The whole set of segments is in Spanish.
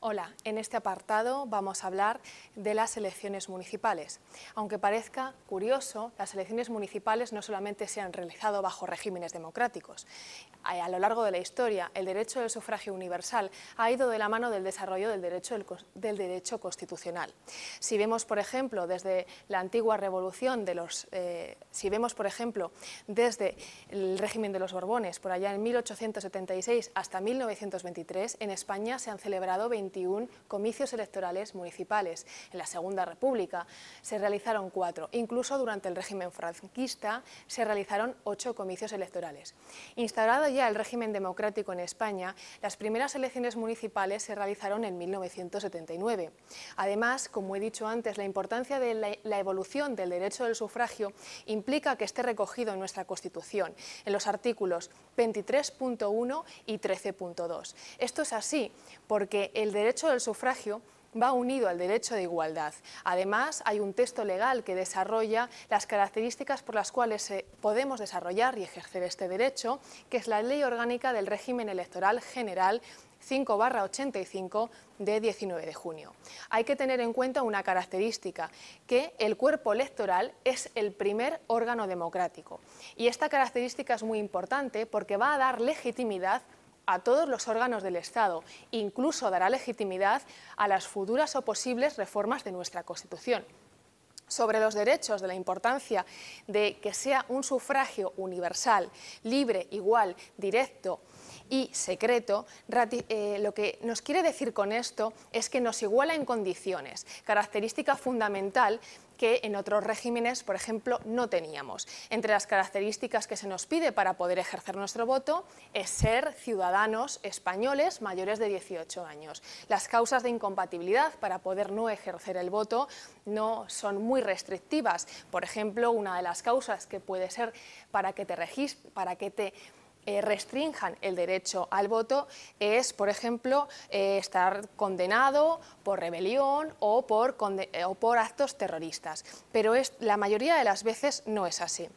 Hola, en este apartado vamos a hablar de las elecciones municipales. Aunque parezca curioso, las elecciones municipales no solamente se han realizado bajo regímenes democráticos. A lo largo de la historia, el derecho del sufragio universal ha ido de la mano del desarrollo del derecho constitucional. Si vemos, por ejemplo, desde la antigua revolución desde el régimen de los Borbones, por allá en 1876 hasta 1923, en España se han celebrado 21 comicios electorales municipales. En la Segunda República se realizaron 4. Incluso durante el régimen franquista se realizaron 8 comicios electorales. Instaurado ya el régimen democrático en España, las primeras elecciones municipales se realizaron en 1979. Además, como he dicho antes, la importancia de la evolución del derecho del sufragio implica que esté recogido en nuestra Constitución, en los artículos 23.1 y 13.2. Esto es así porque el derecho del sufragio va unido al derecho de igualdad. Además, hay un texto legal que desarrolla las características por las cuales podemos desarrollar y ejercer este derecho, que es la Ley Orgánica del Régimen Electoral General 5/85 de 19 de junio. Hay que tener en cuenta una característica, que el cuerpo electoral es el primer órgano democrático. Y esta característica es muy importante porque va a dar legitimidad a todos los órganos del Estado, incluso dará legitimidad a las futuras o posibles reformas de nuestra Constitución. Sobre los derechos, de la importancia de que sea un sufragio universal, libre, igual, directo y secreto, lo que nos quiere decir con esto es que nos iguala en condiciones, característica fundamental que en otros regímenes, por ejemplo, no teníamos. Entre las características que se nos pide para poder ejercer nuestro voto es ser ciudadanos españoles mayores de 18 años. Las causas de incompatibilidad para poder no ejercer el voto no son muy restrictivas. Por ejemplo, una de las causas que puede ser para que te restrinjan el derecho al voto es, por ejemplo, estar condenado por rebelión o por actos terroristas. Pero la mayoría de las veces no es así.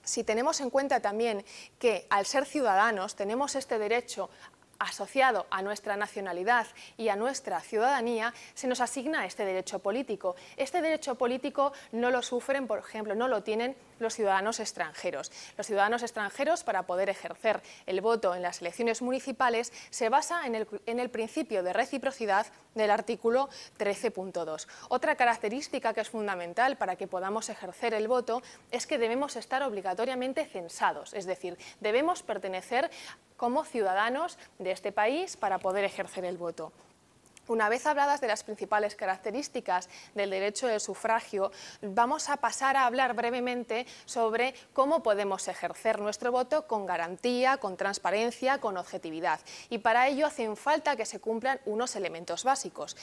Si tenemos en cuenta también que al ser ciudadanos tenemos este derecho asociado a nuestra nacionalidad y a nuestra ciudadanía, se nos asigna este derecho político. Este derecho político no lo sufren, por ejemplo, no lo tienen los ciudadanos extranjeros. Los ciudadanos extranjeros, para poder ejercer el voto en las elecciones municipales, se basa en el principio de reciprocidad del artículo 13.2. Otra característica que es fundamental para que podamos ejercer el voto es que debemos estar obligatoriamente censados, es decir, debemos pertenecer como ciudadanos de este país para poder ejercer el voto. Una vez habladas de las principales características del derecho del sufragio, vamos a pasar a hablar brevemente sobre cómo podemos ejercer nuestro voto con garantía, con transparencia, con objetividad. Y para ello hacen falta que se cumplan unos elementos básicos.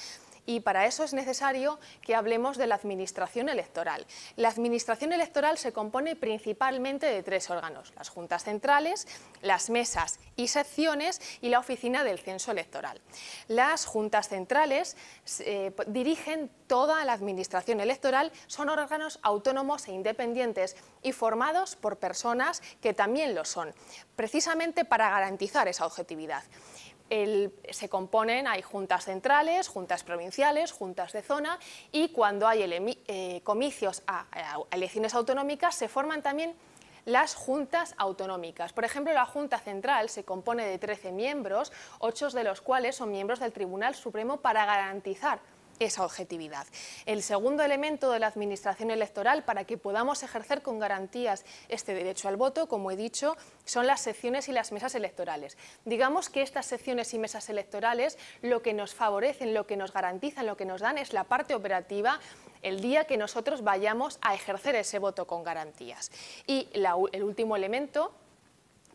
Y para eso es necesario que hablemos de la administración electoral. La administración electoral se compone principalmente de 3 órganos: las juntas centrales, las mesas y secciones y la oficina del censo electoral. Las juntas centrales dirigen toda la administración electoral, son órganos autónomos e independientes y formados por personas que también lo son, precisamente para garantizar esa objetividad. Se componen, hay juntas centrales, juntas provinciales, juntas de zona, y cuando hay comicios a elecciones autonómicas se forman también las juntas autonómicas. Por ejemplo, la Junta Central se compone de 13 miembros, 8 de los cuales son miembros del Tribunal Supremo para garantizar esa objetividad. El segundo elemento de la administración electoral para que podamos ejercer con garantías este derecho al voto, como he dicho, son las secciones y las mesas electorales. Digamos que estas secciones y mesas electorales lo que nos favorecen, lo que nos garantizan, lo que nos dan es la parte operativa el día que nosotros vayamos a ejercer ese voto con garantías. Y el último elemento,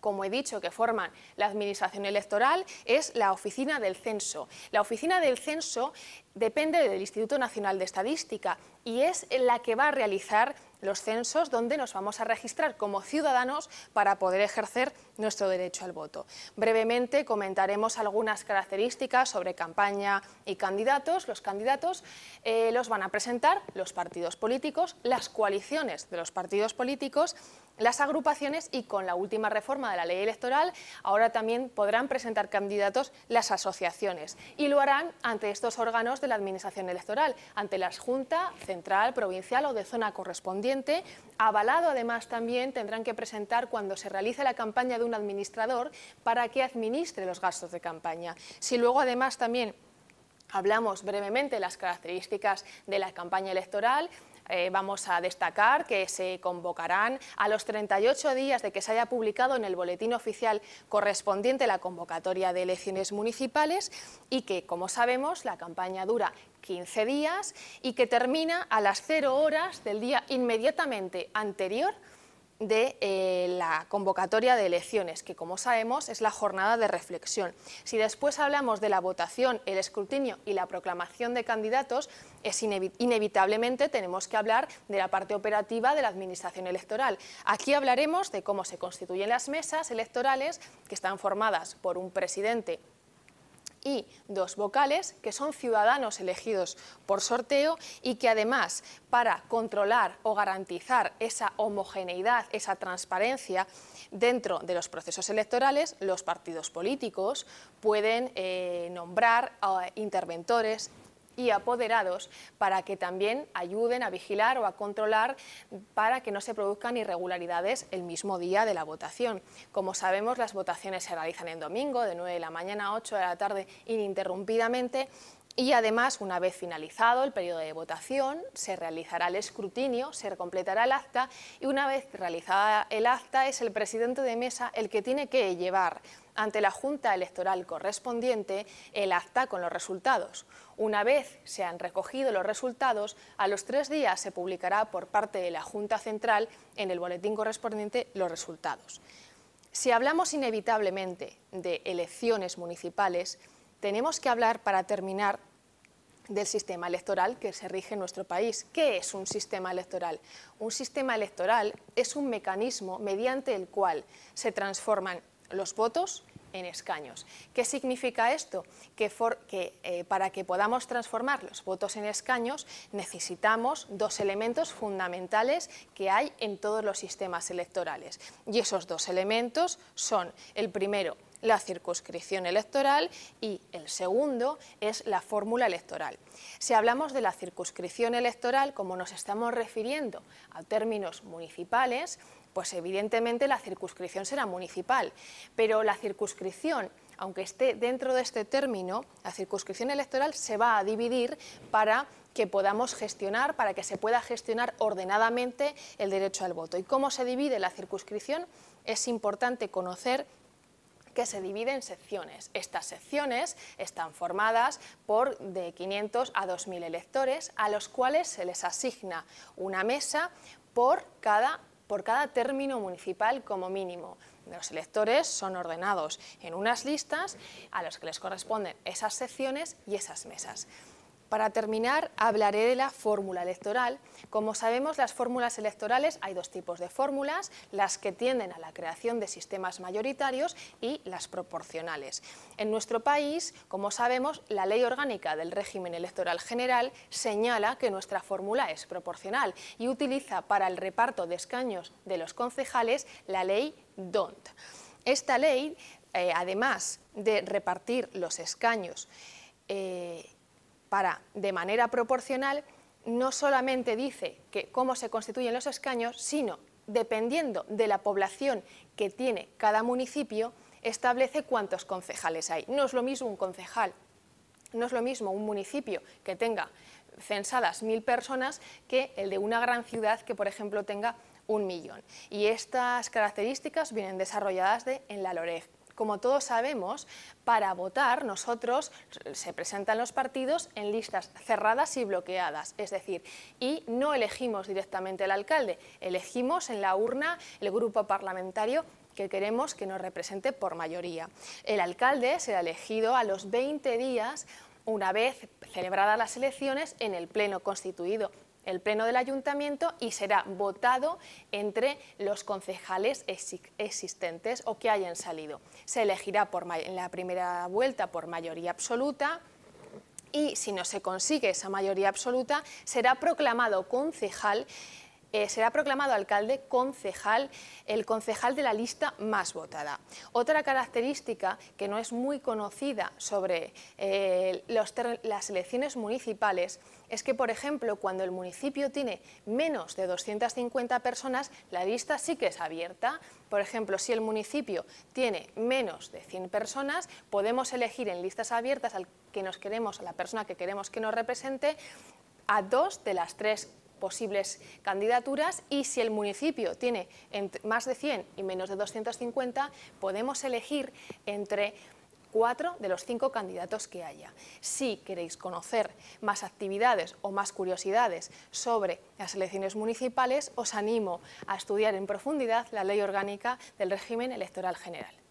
como he dicho, que forman la administración electoral, es la oficina del censo. La oficina del censo depende del Instituto Nacional de Estadística y es la que va a realizar los censos donde nos vamos a registrar como ciudadanos para poder ejercer nuestro derecho al voto. Brevemente comentaremos algunas características sobre campaña y candidatos. Los candidatos los van a presentar los partidos políticos, las coaliciones de los partidos políticos las agrupaciones y con la última reforma de la ley electoral ahora también podrán presentar candidatos las asociaciones y lo harán ante estos órganos de la Administración electoral, ante la Junta Central, Provincial o de zona correspondiente. Avalado además también tendrán que presentar cuando se realice la campaña de un administrador para que administre los gastos de campaña. Si luego además también hablamos brevemente de las características de la campaña electoral, vamos a destacar que se convocarán a los 38 días de que se haya publicado en el boletín oficial correspondiente la convocatoria de elecciones municipales y que, como sabemos, la campaña dura 15 días y que termina a las 0 horas del día inmediatamente anterior de la convocatoria de elecciones, que como sabemos es la jornada de reflexión. Si después hablamos de la votación, el escrutinio y la proclamación de candidatos, inevitablemente tenemos que hablar de la parte operativa de la Administración electoral. Aquí hablaremos de cómo se constituyen las mesas electorales, que están formadas por un presidente y 2 vocales, que son ciudadanos elegidos por sorteo y que además, para controlar o garantizar esa homogeneidad, esa transparencia dentro de los procesos electorales, los partidos políticos pueden nombrar interventores y apoderados para que también ayuden a vigilar o a controlar para que no se produzcan irregularidades el mismo día de la votación. Como sabemos, las votaciones se realizan en domingo, de 9 de la mañana a 8 de la tarde, ininterrumpidamente. Y además, una vez finalizado el periodo de votación, se realizará el escrutinio, se completará el acta y una vez realizada el acta es el presidente de mesa el que tiene que llevar ante la Junta Electoral correspondiente el acta con los resultados. Una vez se han recogido los resultados, a los 3 días se publicará por parte de la Junta Central en el boletín correspondiente los resultados. Si hablamos inevitablemente de elecciones municipales, tenemos que hablar, para terminar, del sistema electoral que se rige en nuestro país. ¿Qué es un sistema electoral? Un sistema electoral es un mecanismo mediante el cual se transforman los votos en escaños. ¿Qué significa esto? Que para que podamos transformar los votos en escaños necesitamos 2 elementos fundamentales que hay en todos los sistemas electorales. Y esos 2 elementos son, el primero, la circunscripción electoral y el segundo es la fórmula electoral. Si hablamos de la circunscripción electoral, como nos estamos refiriendo a términos municipales, pues evidentemente la circunscripción será municipal, pero la circunscripción, aunque esté dentro de este término, la circunscripción electoral se va a dividir para que podamos gestionar, para que se pueda gestionar ordenadamente el derecho al voto. ¿Y cómo se divide la circunscripción? Es importante conocer que se divide en secciones. Estas secciones están formadas por de 500 a 2.000 electores, a los cuales se les asigna una mesa por cada término municipal como mínimo. Los electores son ordenados en unas listas a los que les corresponden esas secciones y esas mesas. Para terminar, hablaré de la fórmula electoral. Como sabemos, las fórmulas electorales, hay 2 tipos de fórmulas, las que tienden a la creación de sistemas mayoritarios y las proporcionales. En nuestro país, como sabemos, la Ley Orgánica del Régimen Electoral General señala que nuestra fórmula es proporcional y utiliza para el reparto de escaños de los concejales la Ley D'Hondt. Esta ley, además de repartir los escaños de manera proporcional, no solamente dice cómo se constituyen los escaños, sino, dependiendo de la población que tiene cada municipio, establece cuántos concejales hay. No es lo mismo un concejal, no es lo mismo un municipio que tenga censadas 1.000 personas que el de una gran ciudad que, por ejemplo, tenga 1 millón. Y estas características vienen desarrolladas en la LOREG. Como todos sabemos, para votar se presentan los partidos en listas cerradas y bloqueadas, es decir, y no elegimos directamente al alcalde, elegimos en la urna el grupo parlamentario que queremos que nos represente por mayoría. El alcalde será elegido a los 20 días, una vez celebradas las elecciones, en el pleno constituido, el pleno del ayuntamiento, y será votado entre los concejales existentes o que hayan salido. Se elegirá en la primera vuelta por mayoría absoluta y, si no se consigue esa mayoría absoluta, será proclamado concejal será proclamado alcalde concejal, el concejal de la lista más votada. Otra característica que no es muy conocida sobre las elecciones municipales es que, por ejemplo, cuando el municipio tiene menos de 250 personas, la lista sí que es abierta. Por ejemplo, si el municipio tiene menos de 100 personas, podemos elegir en listas abiertas al que nos queremos, a la persona que queremos que nos represente, a 2 de las 3 posibles candidaturas, y si el municipio tiene más de 100 y menos de 250, podemos elegir entre 4 de los 5 candidatos que haya. Si queréis conocer más actividades o más curiosidades sobre las elecciones municipales, os animo a estudiar en profundidad la Ley Orgánica del Régimen Electoral General.